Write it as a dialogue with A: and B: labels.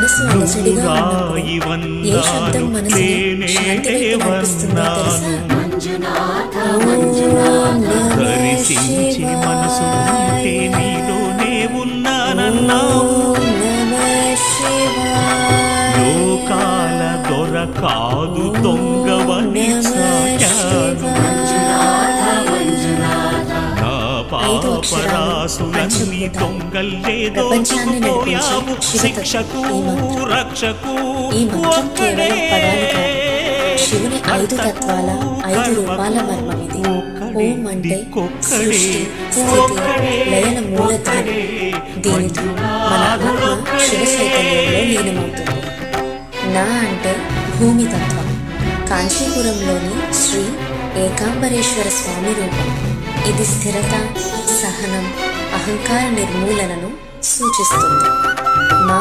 A: మనసు అలజడిగా ఉన్నప్పుడు ఏ శబ్దం మనసుని శాంతి వైపు నడిపిస్తుందో తెలుసా?
B: దర్శించి మనసు ఉంటే నీలోనే ఉన్నానన్నావు. లోకాల దొర కాదు దొంగవని సాగాను. నా పాపరాసులన్నీ దొంగల్లే దోచుకుపోయావు. శిక్షకు రక్షకు ఒక్కడే.
A: శివుని 5 తత్వాల 5 రూపాల మర్మం ఇది. ఓం అంటే సృష్టి, స్థితి, లయన మూలతత్వం. దీనితో మన ఆత్మ శివ చైతన్యంలో లీనమవుతుంది. నా అంటే భూమి తత్వం, కాంచీపురంలోని శ్రీ ఏకాంబరేశ్వర స్వామి రూపం. ఇది స్థిరత, సహనం, అహంకార నిర్మూలనను సూచిస్తుంది. మా